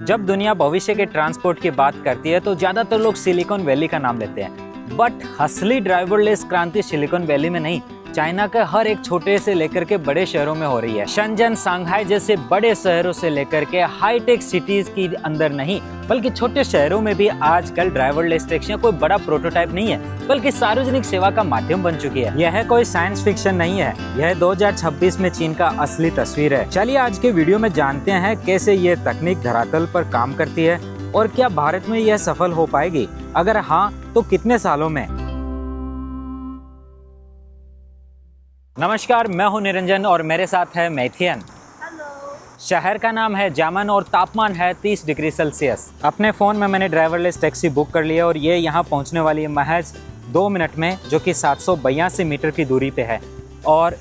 जब दुनिया भविष्य के ट्रांसपोर्ट की बात करती है तो ज्यादातर लोग सिलिकॉन वैली का नाम लेते हैं, बट असली ड्राइवरलेस क्रांति सिलिकॉन वैली में नहीं, चाइना के हर एक छोटे से लेकर के बड़े शहरों में हो रही है। शंजन, सांघाई जैसे बड़े शहरों से लेकर के हाईटेक सिटीज की अंदर नहीं, बल्कि छोटे शहरों में भी आजकल ड्राइवरलेस टैक्सियां कोई बड़ा प्रोटोटाइप नहीं है, बल्कि सार्वजनिक सेवा का माध्यम बन चुकी है। यह कोई साइंस फिक्शन नहीं है, यह 2026 में चीन का असली तस्वीर है। चलिए आज के वीडियो में जानते हैं कैसे ये तकनीक धरातल पर काम करती है और क्या भारत में यह सफल हो पाएगी, अगर हाँ तो कितने सालों में। नमस्कार, मैं हूं निरंजन और मेरे साथ है मैथियन। शहर का नाम है जामन और तापमान है 30 डिग्री सेल्सियस। अपने फ़ोन में मैंने ड्राइवरलेस टैक्सी बुक कर लिया और ये यहाँ पहुँचने वाली है महज 2 मिनट में, जो कि 782 मीटर की दूरी पे है और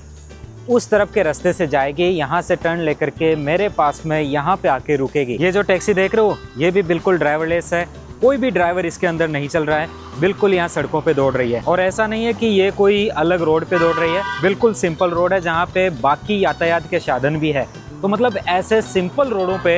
उस तरफ के रास्ते से जाएगी। यहाँ से टर्न लेकर के मेरे पास में यहाँ पे आके रुकेगी। ये जो टैक्सी देख रहे हो ये भी बिल्कुल ड्राइवरलेस है, कोई भी ड्राइवर इसके अंदर नहीं चल रहा है, बिल्कुल यहाँ सड़कों पे दौड़ रही है। और ऐसा नहीं है कि ये कोई अलग रोड पे दौड़ रही है, बिल्कुल सिंपल रोड है जहाँ पे बाकी यातायात के साधन भी है। तो मतलब ऐसे सिंपल रोडों पे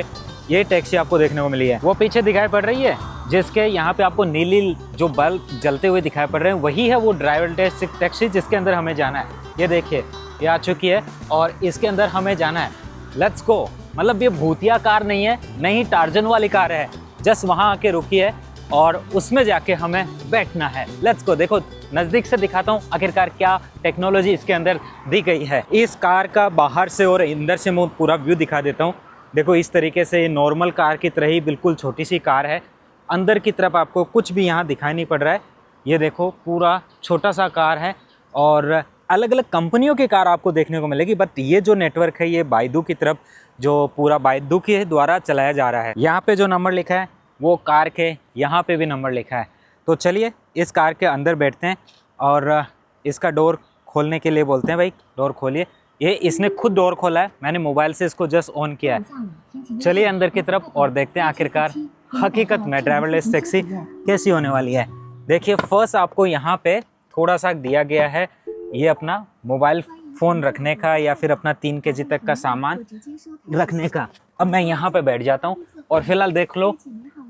ये टैक्सी आपको देखने को मिली है। वो पीछे दिखाई पड़ रही है जिसके यहाँ पे आपको नीली जो बल्ब जलते हुए दिखाई पड़ रहे हैं, वही है वो ड्राइवरलेस टैक्सी जिसके अंदर हमें जाना है। ये देखिए ये आ चुकी है और इसके अंदर हमें जाना है। Let's go. मतलब ये भूतिया कार नहीं है, नहीं टार्जन वाली कार है, जस्ट वहाँ आके रुकी है और उसमें जाके हमें बैठना है। Let's go. देखो नज़दीक से दिखाता हूँ आखिरकार क्या टेक्नोलॉजी इसके अंदर दी गई है। इस कार का बाहर से और अंदर से मैं पूरा व्यू दिखा देता हूँ। देखो इस तरीके से नॉर्मल कार की तरह ही बिल्कुल छोटी सी कार है। अंदर की तरफ आपको कुछ भी यहाँ दिखाई नहीं पड़ रहा है। ये देखो पूरा छोटा सा कार है और अलग अलग कंपनियों की कार आपको देखने को मिलेगी, बट ये जो नेटवर्क है ये बाइदू की तरफ, जो पूरा बाइदू के द्वारा चलाया जा रहा है। यहाँ पे जो नंबर लिखा है वो कार के यहाँ पे भी नंबर लिखा है। तो चलिए इस कार के अंदर बैठते हैं और इसका डोर खोलने के लिए बोलते हैं, भाई डोर खोलिए। ये इसने खुद डोर खोला है, मैंने मोबाइल से इसको जस्ट ऑन किया है। चलिए अंदर की तरफ और देखते हैं आखिरकार हकीकत में ड्राइवरलेस टैक्सी कैसी होने वाली है। देखिए फर्स्ट आपको यहाँ पे थोड़ा सा दिया गया है ये अपना मोबाइल फ़ोन रखने का या फिर अपना 3 kg तक का सामान रखने का। अब मैं यहाँ पे बैठ जाता हूँ और फिलहाल देख लो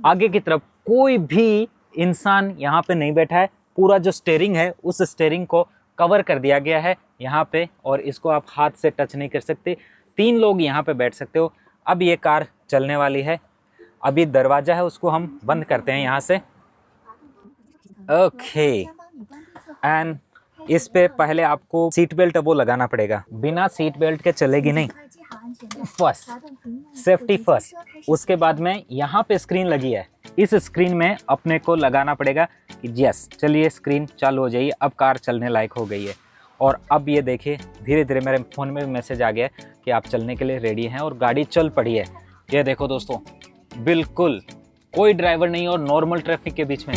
आगे की तरफ कोई भी इंसान यहाँ पे नहीं बैठा है। पूरा जो स्टीयरिंग है उस स्टीयरिंग को कवर कर दिया गया है यहाँ पे और इसको आप हाथ से टच नहीं कर सकते। 3 लोग यहाँ पे बैठ सकते हो। अब ये कार चलने वाली है। अभी दरवाज़ा है उसको हम बंद करते हैं यहाँ से। ओके, एंड इस पे पहले आपको सीट बेल्ट वो लगाना पड़ेगा, बिना सीट बेल्ट के चलेगी नहीं। First safety first. उसके बाद में यहाँ पे स्क्रीन लगी है, इस स्क्रीन में अपने को लगाना पड़ेगा कि यस चलिए स्क्रीन चालू हो जाइए, अब कार चलने लायक हो गई है। और अब ये देखिए धीरे धीरे मेरे फ़ोन में भी मैसेज आ गया कि आप चलने के लिए रेडी हैं और गाड़ी चल पड़ी है। ये देखो दोस्तों बिल्कुल कोई ड्राइवर नहीं और नॉर्मल ट्रैफिक के बीच में।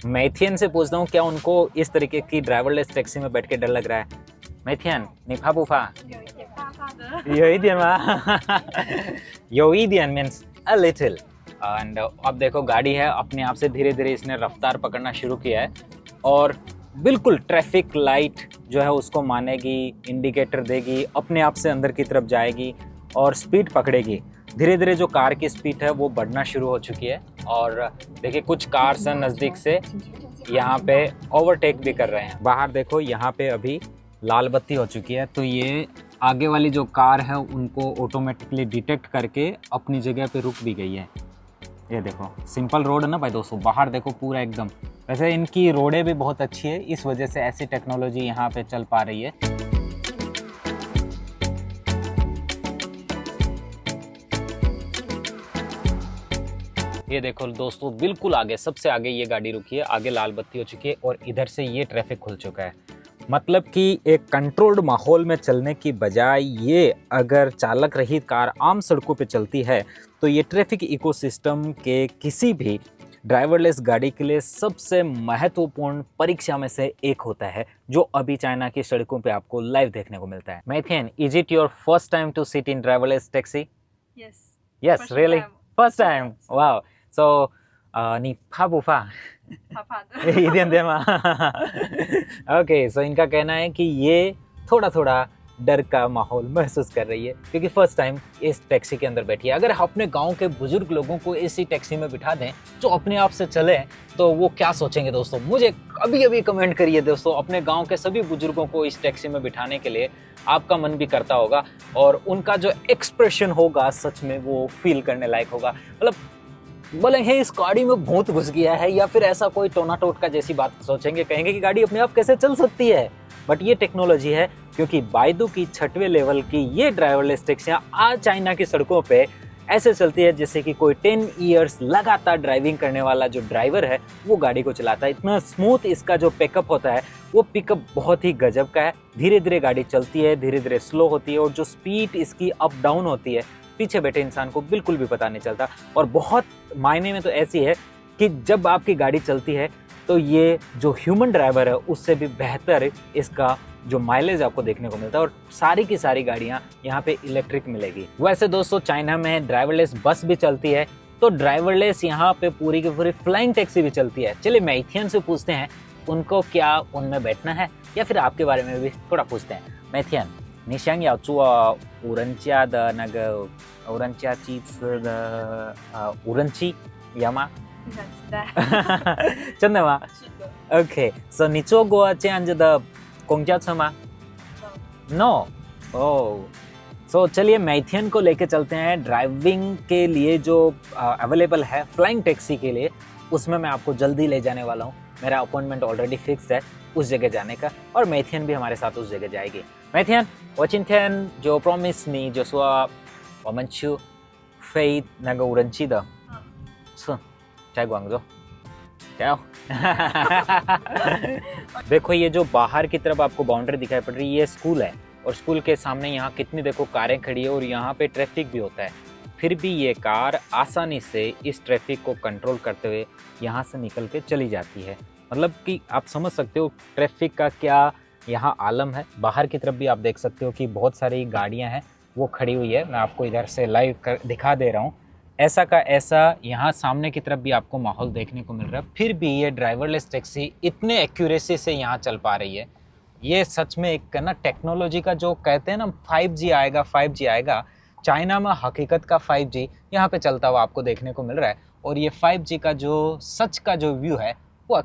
मैथियन से पूछता हूँ क्या उनको इस तरीके की ड्राइवरलेस टैक्सी में बैठ के डर लग रहा है। मैथियन निफा बुफा योइडियन मीन्स अ लिटिल। एंड अब देखो गाड़ी है अपने आप से धीरे धीरे इसने रफ्तार पकड़ना शुरू किया है और बिल्कुल ट्रैफिक लाइट जो है उसको मानेगी, इंडिकेटर देगी, अपने आप से अंदर की तरफ जाएगी और स्पीड पकड़ेगी। धीरे धीरे जो कार की स्पीड है वो बढ़ना शुरू हो चुकी है और देखिए कुछ कार्स हैं नज़दीक से यहाँ पे ओवरटेक भी कर रहे हैं। बाहर देखो यहाँ पे अभी लाल बत्ती हो चुकी है, तो ये आगे वाली जो कार है उनको ऑटोमेटिकली डिटेक्ट करके अपनी जगह पे रुक भी गई है। ये देखो सिंपल रोड है ना भाई दोस्तों, बाहर देखो पूरा एकदम। वैसे इनकी रोडें भी बहुत अच्छी है, इस वजह से ऐसी टेक्नोलॉजी यहाँ पे चल पा रही है। ये देखो दोस्तों बिल्कुल आगे, सबसे आगे ये गाड़ी रुकी है, आगे लाल बत्ती हो चुकी है और इधर से ये ट्रैफिक खुल चुका है। मतलब कि एक कंट्रोल्ड माहौल में चलने की बजाय ये अगर चालक रहित कार आम सड़कों पे चलती है तो ये ट्रैफिक इकोसिस्टम के किसी भी ड्राइवरलेस गाड़ी के लिए सबसे महत्वपूर्ण परीक्षा में से एक होता है, जो अभी चाइना की सड़कों पे आपको लाइव देखने को मिलता है। मैथियन, is it your first time to sit in driverless taxi? Yes, really? First time. Wow. So, 你怕不怕? 怕怕的。一点点嘛。OK, so इनका कहना है कि ये थोड़ा थोड़ा डर का माहौल महसूस कर रही है, क्योंकि फर्स्ट टाइम इस टैक्सी के अंदर बैठी है। अगर अपने गांव के बुजुर्ग लोगों को इसी टैक्सी में बिठा दें जो अपने आप से चले, तो वो क्या सोचेंगे दोस्तों? मुझे अभी अभी कमेंट करिए दोस्तों। अपने गांव के सभी बुजुर्गों को इस टैक्सी में बिठाने के लिए आपका मन भी करता होगा, और उनका जो एक्सप्रेशन होगा सच में वो फील करने लायक होगा। मतलब बोलेंगे इस गाड़ी में भूत घुस गया है, या फिर ऐसा कोई टोना टोटका जैसी बात सोचेंगे, कहेंगे कि गाड़ी अपने आप कैसे चल सकती है। बट ये टेक्नोलॉजी है, क्योंकि बाइदू की 6वें लेवल की ये ड्राइवरलेस टैक्सियां आज चाइना की सड़कों पे ऐसे चलती है जैसे कि कोई 10 इयर्स लगातार ड्राइविंग करने वाला जो ड्राइवर है वो गाड़ी को चलाता है। इतना स्मूथ इसका जो पिकअप होता है, वो पिकअप बहुत ही गजब का है। धीरे धीरे गाड़ी चलती है, धीरे धीरे स्लो होती है, और जो स्पीड इसकी अप डाउन होती है पीछे बैठे इंसान को बिल्कुल भी पता नहीं चलता। और बहुत मायने में तो ऐसी है कि जब आपकी गाड़ी चलती है तो ये जो ह्यूमन ड्राइवर है उससे भी बेहतर इसका जो माइलेज आपको देखने को मिलता है, और सारी की सारी गाड़ियां यहाँ पे इलेक्ट्रिक मिलेगी। वैसे दोस्तों चाइना में ड्राइवरलेस बस भी चलती है, तो ड्राइवरलेस यहाँ पे पूरी की पूरी फ्लाइंग टैक्सी भी चलती है। चलिए मैथियन से पूछते हैं उनको क्या उनमें बैठना है, या फिर आपके बारे में भी थोड़ा पूछते हैं। मैथियन, 你想要坐无人驾的那个无人驾机次的无人机有吗？很想期待。真的吗是的。 ？OK， 所以你坐过这样子的公交车吗 ？No。哦，सो चलिए मैथियन को लेके चलते हैं ड्राइविंग के लिए जो अवेलेबल है फ्लाइंग टैक्सी के लिए, उसमें मैं आपको जल्दी ले जाने वाला हूँ। मेरा अपॉइंटमेंट ऑलरेडी फिक्स है उस जगह जाने का, और मैथियन भी हमारे साथ उस जगह जाएगी। मैथियन， 我今天就 promise 你就说我们去飞那个无人机的，是在广州，加油！देखो ये जो बाहर की तरफ आपको बाउंड्री दिखाई पड़ रही है, ये स्कूल है, और स्कूल के सामने यहाँ कितनी देखो कारें खड़ी है, और यहाँ पे ट्रैफिक भी होता है। फिर भी ये कार आसानी से इस ट्रैफिक को कंट्रोल करते हुए यहाँ से निकल के चली जाती है। मतलब कि आप समझ सकते हो ट्रैफिक का क्या यहाँ आलम है। बाहर की तरफ भी आप देख सकते हो कि बहुत सारी गाड़ियाँ हैं वो खड़ी हुई है। मैं आपको इधर से लाइव कर दिखा दे रहा हूँ। ऐसा का ऐसा यहाँ सामने की तरफ भी आपको माहौल देखने को मिल रहा है। फिर भी ये ड्राइवरलेस टैक्सी इतने एक्यूरेसी से यहाँ चल पा रही है। ये सच में एक ना टेक्नोलॉजी का जो कहते हैं ना 5G आएगा 5G आएगा, चाइना में हकीकत का 5G यहाँ पे चलता हुआ आपको देखने को मिल रहा है। और ये 5G का जो सच का जो व्यू है वो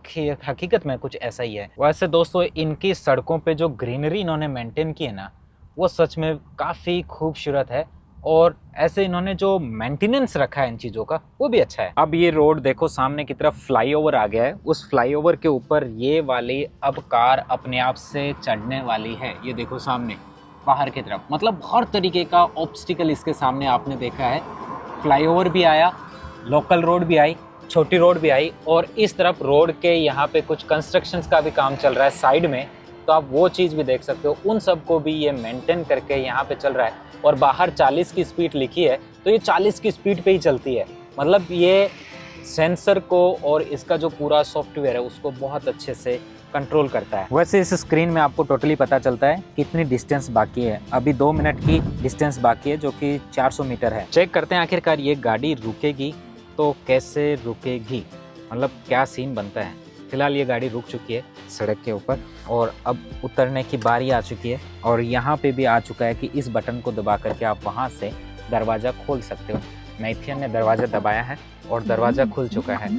हकीकत में कुछ ऐसा ही है। वैसे दोस्तों इनकी सड़कों पे जो ग्रीनरी इन्होंने मेंटेन की है ना, वो सच में काफ़ी खूबसूरत है, और ऐसे इन्होंने जो मेंटेनेंस रखा है इन चीज़ों का वो भी अच्छा है। अब ये रोड देखो सामने की तरफ फ्लाईओवर आ गया है, उस फ्लाईओवर के ऊपर ये वाली अब कार अपने आप से चढ़ने वाली है। ये देखो सामने बाहर की तरफ, मतलब हर तरीके का ऑब्स्टिकल इसके सामने आपने देखा है। फ्लाईओवर भी आया, लोकल रोड भी आई, छोटी रोड भी आई, और इस तरफ रोड के यहाँ पे कुछ कंस्ट्रक्शंस का भी काम चल रहा है साइड में, तो आप वो चीज़ भी देख सकते हो। उन सब को भी ये मेंटेन करके यहाँ पे चल रहा है। और बाहर 40 की स्पीड लिखी है, तो ये 40 की स्पीड पे ही चलती है। मतलब ये सेंसर को और इसका जो पूरा सॉफ्टवेयर है उसको बहुत अच्छे से कंट्रोल करता है। वैसे इस स्क्रीन में आपको टोटली पता चलता है कितनी डिस्टेंस बाकी है। अभी 2 मिनट की डिस्टेंस बाकी है, जो कि 400 मीटर है। चेक करते हैं आखिरकार ये गाड़ी रुकेगी तो कैसे रुकेगी, मतलब क्या सीन बनता है। फिलहाल ये गाड़ी रुक चुकी है सड़क के ऊपर, और अब उतरने की बारी आ चुकी है। और यहाँ पे भी आ चुका है कि इस बटन को दबा करके आप वहाँ से दरवाज़ा खोल सकते हो। मैथियन ने दरवाज़ा दबाया है और दरवाज़ा खुल चुका है।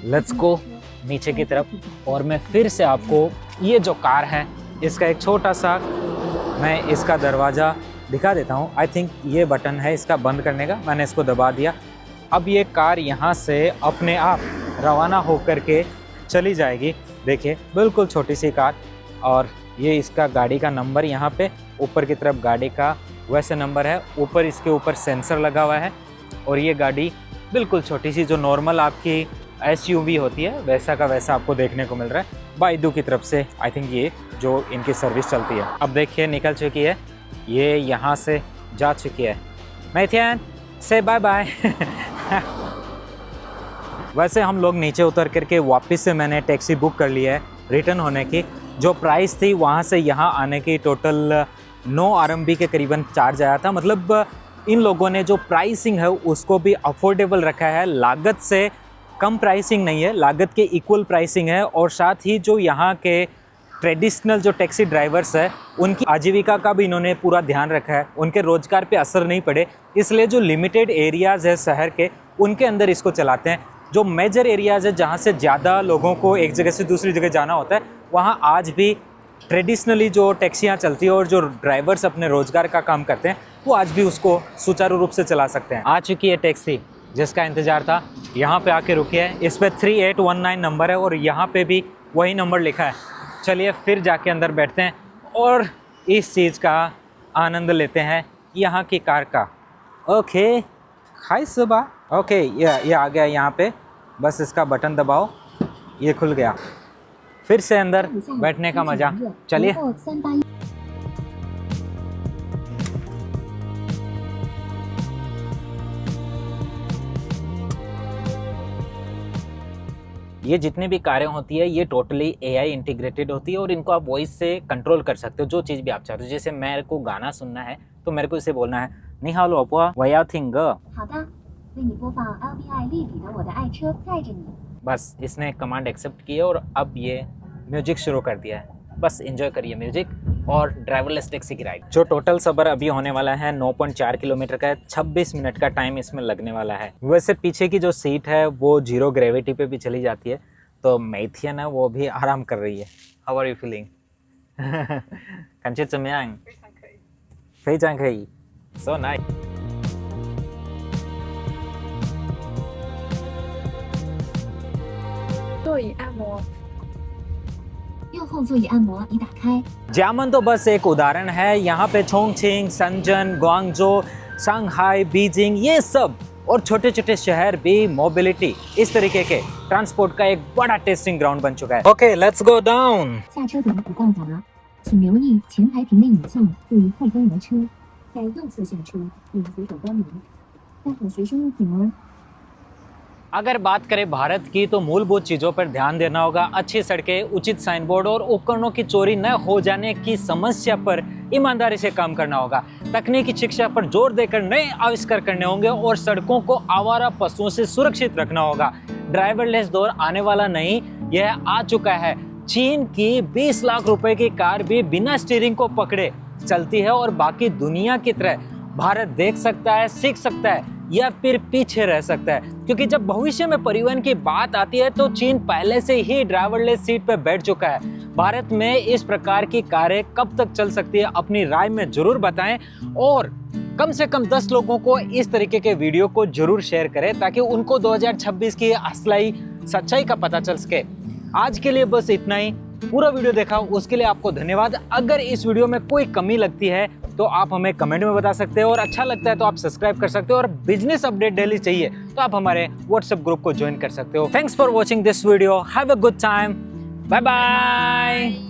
लेट्स गो नीचे की तरफ। और मैं फिर से आपको ये जो कार है इसका एक छोटा सा मैं इसका दरवाज़ा दिखा देता हूँ। आई थिंक ये बटन है इसका बंद करने का, मैंने इसको दबा दिया। अब ये कार यहाँ से अपने आप रवाना होकर के चली जाएगी। देखिए बिल्कुल छोटी सी कार, और ये इसका गाड़ी का नंबर यहाँ पे ऊपर की तरफ गाड़ी का वैसे नंबर है, ऊपर इसके ऊपर सेंसर लगा हुआ है। और ये गाड़ी बिल्कुल छोटी सी जो नॉर्मल आपकी SUV होती है वैसा का वैसा आपको देखने को मिल रहा है। बाइदू की तरफ से आई थिंक ये जो इनकी सर्विस चलती है। अब देखिए निकल चुकी है, ये यहाँ से जा चुकी है। मैथियन से बाय बाय। वैसे हम लोग नीचे उतर करके वापस से मैंने टैक्सी बुक कर ली है रिटर्न होने की। जो प्राइस थी वहाँ से यहाँ आने की टोटल 9 RMB के करीबन चार्ज आया था। मतलब इन लोगों ने जो प्राइसिंग है उसको भी अफोर्डेबल रखा है, लागत से कम प्राइसिंग नहीं है, लागत के इक्वल प्राइसिंग है। और साथ ही जो यहाँ के ट्रेडिशनल जो टैक्सी ड्राइवर्स है उनकी आजीविका का भी इन्होंने पूरा ध्यान रखा है, उनके रोज़गार पे असर नहीं पड़े, इसलिए जो लिमिटेड एरियाज़ है शहर के उनके अंदर इसको चलाते हैं। जो मेजर एरियाज़ है जहाँ से ज़्यादा लोगों को एक जगह से दूसरी जगह जाना होता है वहाँ आज भी ट्रेडिशनली जो टैक्सियाँ चलती है और जो ड्राइवर्स अपने रोज़गार का काम करते हैं वो आज भी उसको सुचारू रूप से चला सकते हैं। आ चुकी है टैक्सी जिसका इंतज़ार था, यहाँ पे आके रुकी है। इस पर 3819 नंबर है और यहाँ पे भी वही नंबर लिखा है। चलिए फिर जाके अंदर बैठते हैं और इस चीज़ का आनंद लेते हैं यहाँ की कार का। ओके, हाय सुबह। ओके, ये आ गया यहाँ पे, बस इसका बटन दबाओ, ये खुल गया। फिर से अंदर बैठने का मज़ा। चलिए। ये जितनी भी कारें होती है ये टोटली AI इंटीग्रेटेड होती है और इनको आप वॉइस से कंट्रोल कर सकते हो जो चीज़ भी आप चाहते हो। जैसे मेरे को गाना सुनना है तो मेरे को इसे बोलना है, नी हाओ लोपो वो याओ थिंग। बस इसने कमांड एक्सेप्ट की है और अब ये म्यूजिक शुरू कर दिया है। बस एंजॉय करिए म्यूजिक और ड्राइवरलेस टैक्सी की राइड। जो टोटल सफ़र अभी होने वाला है 9.4 किलोमीटर का है, 26 मिनट का टाइम इसमें लगने वाला है। वैसे पीछे की जो सीट है वो जीरो ग्रेविटी पे भी चली जाती है, तो मैथियन है वो भी आराम कर रही है। How are you feeling? 感觉怎么样？非常可以。So nice。座椅按摩。右后座椅按摩已打开。 जामन तो बस एक उदाहरण है, यहाँ पे छोंगछिंग, शंजन, ग्वांगझो, शंघाई, बीजिंग ये सब और छोटे छोटे शहर भी मोबिलिटी इस तरीके के ट्रांसपोर्ट का एक बड़ा टेस्टिंग ग्राउंड बन चुका है। Okay, let's go down. 下车点不到达，请留意前排屏内影像，注意后跟挪车，在右侧下车，并扶手关门。待会学生物品哦。 अगर बात करें भारत की तो मूलभूत चीज़ों पर ध्यान देना होगा। अच्छी सड़कें, उचित साइन बोर्ड और उपकरणों की चोरी न हो जाने की समस्या पर ईमानदारी से काम करना होगा। तकनीकी शिक्षा पर जोर देकर नए आविष्कार करने होंगे और सड़कों को आवारा पशुओं से सुरक्षित रखना होगा। ड्राइवरलेस दौर आने वाला नहीं, यह आ चुका है। चीन की 20 लाख रुपए की कार भी बिना स्टीयरिंग को पकड़े चलती है और बाकी दुनिया की तरह भारत देख सकता है, सीख सकता है या फिर पीछे रह सकता है, क्योंकि जब भविष्य में परिवहन की बात आती है तो चीन पहले से ही ड्राइवरलेस सीट पर बैठ चुका है। भारत में इस प्रकार की कारें कब तक चल सकती है, अपनी राय में जरूर बताएं और कम से कम 10 लोगों को इस तरीके के वीडियो को जरूर शेयर करें ताकि उनको 2026 की असली सच्चाई का पता चल सके। आज के लिए बस इतना ही। पूरा वीडियो देखा उसके लिए आपको धन्यवाद। अगर इस वीडियो में कोई कमी लगती है तो आप हमें कमेंट में बता सकते हो और अच्छा लगता है तो आप सब्सक्राइब कर सकते हो और बिजनेस अपडेट डेली चाहिए तो आप हमारे व्हाट्सएप ग्रुप को ज्वाइन कर सकते हो। Thanks for watching this video. Have a good time. Bye bye.